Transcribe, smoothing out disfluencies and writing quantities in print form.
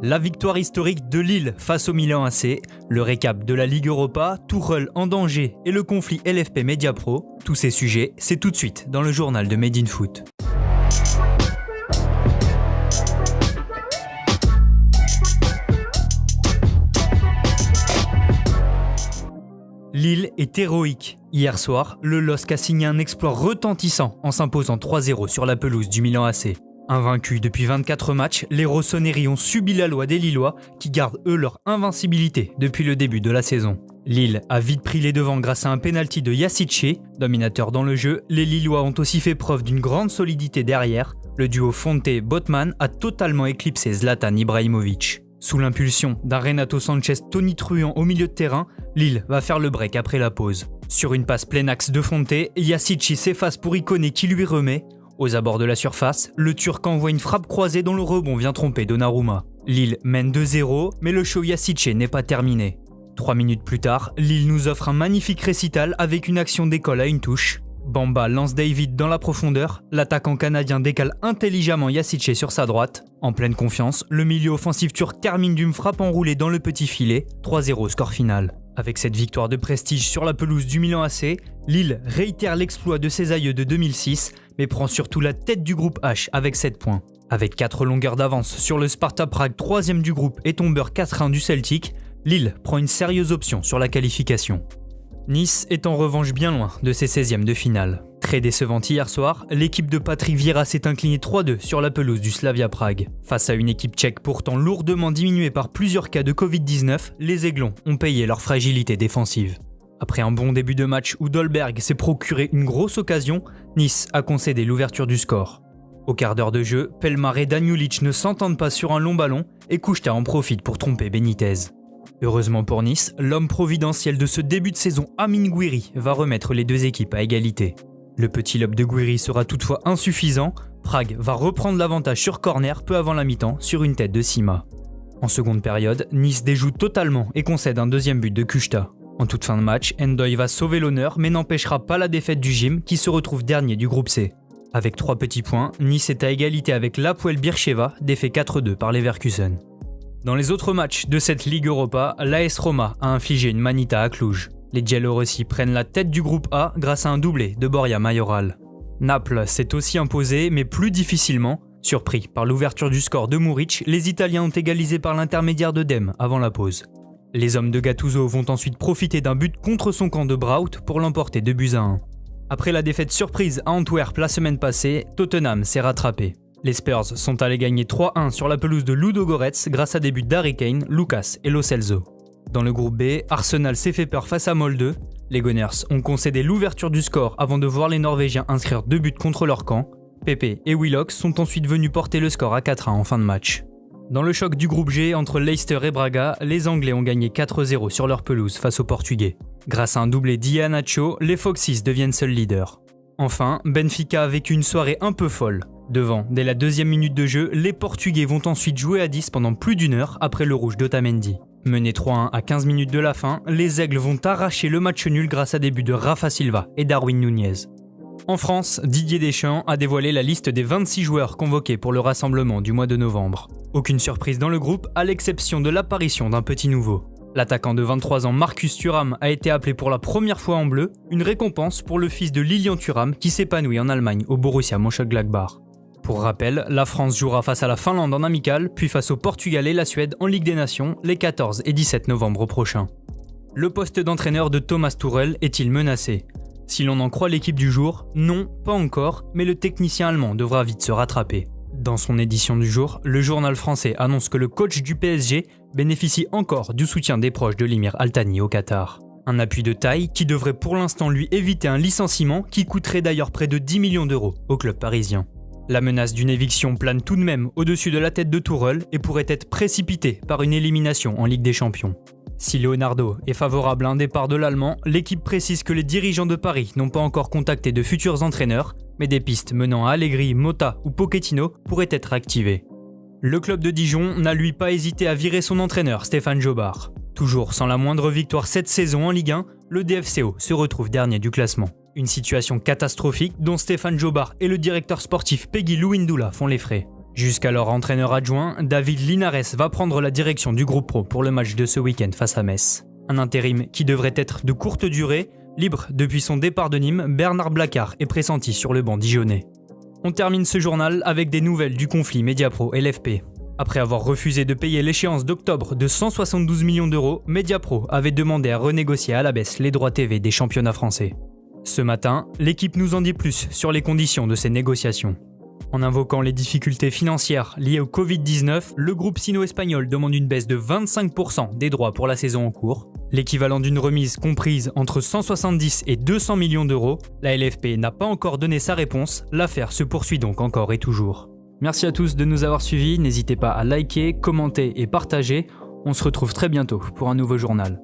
La victoire historique de Lille face au Milan AC, le récap de la Ligue Europa, Tourelle en danger et le conflit LFP Mediapro, tous ces sujets, c'est tout de suite dans le journal de Made in Foot. Lille est héroïque. Hier soir, le LOSC a signé un exploit retentissant en s'imposant 3-0 sur la pelouse du Milan AC. Invaincus depuis 24 matchs, les Rossoneri ont subi la loi des Lillois qui gardent eux leur invincibilité depuis le début de la saison. Lille a vite pris les devants grâce à un pénalty de Yacice. Dominateur dans le jeu, les Lillois ont aussi fait preuve d'une grande solidité derrière. Le duo Fonte-Botman a totalement éclipsé Zlatan Ibrahimovic. Sous l'impulsion d'un Renato Sanchez tonitruant au milieu de terrain, Lille va faire le break après la pause. Sur une passe plein axe de Fonte, Yacice s'efface pour Ikoné qui lui remet. Aux abords de la surface, le Turc envoie une frappe croisée dont le rebond vient tromper Donnarumma. Lille mène 2-0, mais le show Yacice n'est pas terminé. 3 minutes plus tard, Lille nous offre un magnifique récital avec une action d'école à une touche. Bamba lance David dans la profondeur, l'attaquant canadien décale intelligemment Yacice sur sa droite. En pleine confiance, le milieu offensif turc termine d'une frappe enroulée dans le petit filet, 3-0 score final. Avec cette victoire de prestige sur la pelouse du Milan AC, Lille réitère l'exploit de ses aïeux de 2006, mais prend surtout la tête du groupe H avec 7 points. Avec 4 longueurs d'avance sur le Sparta Prague 3e du groupe et tombeur 4-1 du Celtic, Lille prend une sérieuse option sur la qualification. Nice est en revanche bien loin de ses 16e de finale. Très décevante hier soir, l'équipe de Patrick Vieira s'est inclinée 3-2 sur la pelouse du Slavia Prague. Face à une équipe tchèque pourtant lourdement diminuée par plusieurs cas de Covid-19, les Aiglons ont payé leur fragilité défensive. Après un bon début de match où Dolberg s'est procuré une grosse occasion, Nice a concédé l'ouverture du score. Au quart d'heure de jeu, Pelmar et Danjulic ne s'entendent pas sur un long ballon et Kuchta en profite pour tromper Benitez. Heureusement pour Nice, l'homme providentiel de ce début de saison, Amine Gouiri, va remettre les deux équipes à égalité. Le petit lob de Gouiri sera toutefois insuffisant, Prague va reprendre l'avantage sur corner peu avant la mi-temps sur une tête de Sima. En seconde période, Nice déjoue totalement et concède un deuxième but de Kuchta. En toute fin de match, Ndoye va sauver l'honneur mais n'empêchera pas la défaite du Gym qui se retrouve dernier du groupe C. Avec 3 petits points, Nice est à égalité avec l'Hapoel Beersheva, défait 4-2 par Leverkusen. Dans les autres matchs de cette Ligue Europa, l'AS Roma a infligé une manita à Cluj. Les Giallorossi prennent la tête du groupe A grâce à un doublé de Borja Mayoral. Naples s'est aussi imposé, mais plus difficilement. Surpris par l'ouverture du score de Muric, les Italiens ont égalisé par l'intermédiaire de Dem avant la pause. Les hommes de Gattuso vont ensuite profiter d'un but contre son camp de Braut pour l'emporter 2-1. Après la défaite surprise à Antwerp la semaine passée, Tottenham s'est rattrapé. Les Spurs sont allés gagner 3-1 sur la pelouse de Ludogorets grâce à des buts d'Harry Kane, Lucas et Lo Celso. Dans le groupe B, Arsenal s'est fait peur face à Molde. Les Gunners ont concédé l'ouverture du score avant de voir les Norvégiens inscrire 2 buts contre leur camp. Pepe et Willock sont ensuite venus porter le score à 4-1 en fin de match. Dans le choc du groupe G entre Leicester et Braga, les Anglais ont gagné 4-0 sur leur pelouse face aux Portugais. Grâce à un doublé d'Iheanacho, les Foxes deviennent seuls leaders. Enfin, Benfica a vécu une soirée un peu folle. Devant, dès la 2e minute de jeu, les Portugais vont ensuite jouer à 10 pendant plus d'une heure après le rouge d'Otamendi. Menés 3-1 à 15 minutes de la fin, les Aigles vont arracher le match nul grâce à des buts de Rafa Silva et Darwin Núñez. En France, Didier Deschamps a dévoilé la liste des 26 joueurs convoqués pour le rassemblement du mois de novembre. Aucune surprise dans le groupe, à l'exception de l'apparition d'un petit nouveau. L'attaquant de 23 ans Marcus Thuram a été appelé pour la première fois en bleu, une récompense pour le fils de Lilian Thuram qui s'épanouit en Allemagne au Borussia Mönchengladbach. Pour rappel, la France jouera face à la Finlande en amical, puis face au Portugal et la Suède en Ligue des Nations les 14 et 17 novembre prochains. Le poste d'entraîneur de Thomas Tuchel est-il menacé ? Si l'on en croit l'équipe du jour, non, pas encore, mais le technicien allemand devra vite se rattraper. Dans son édition du jour, le journal français annonce que le coach du PSG bénéficie encore du soutien des proches de l'Émir Al Thani au Qatar. Un appui de taille qui devrait pour l'instant lui éviter un licenciement qui coûterait d'ailleurs près de 10 millions d'euros au club parisien. La menace d'une éviction plane tout de même au-dessus de la tête de Tuchel et pourrait être précipitée par une élimination en Ligue des Champions. Si Leonardo est favorable à un départ de l'Allemand, l'équipe précise que les dirigeants de Paris n'ont pas encore contacté de futurs entraîneurs, mais des pistes menant à Allegri, Motta ou Pochettino pourraient être activées. Le club de Dijon n'a lui pas hésité à virer son entraîneur Stéphane Jobard. Toujours sans la moindre victoire cette saison en Ligue 1, le DFCO se retrouve dernier du classement. Une situation catastrophique dont Stéphane Jobard et le directeur sportif Peggy Louindoula font les frais. Jusqu'alors entraîneur adjoint, David Linares va prendre la direction du groupe pro pour le match de ce week-end face à Metz. Un intérim qui devrait être de courte durée. Libre depuis son départ de Nîmes, Bernard Blacard est pressenti sur le banc dijonnais. On termine ce journal avec des nouvelles du conflit Mediapro et l'FP. Après avoir refusé de payer l'échéance d'octobre de 172 millions d'euros, Mediapro avait demandé à renégocier à la baisse les droits TV des championnats français. Ce matin, l'équipe nous en dit plus sur les conditions de ces négociations. En invoquant les difficultés financières liées au Covid-19, le groupe sino-espagnol demande une baisse de 25% des droits pour la saison en cours, l'équivalent d'une remise comprise entre 170 et 200 millions d'euros. La LFP n'a pas encore donné sa réponse, l'affaire se poursuit donc encore et toujours. Merci à tous de nous avoir suivis, n'hésitez pas à liker, commenter et partager. On se retrouve très bientôt pour un nouveau journal.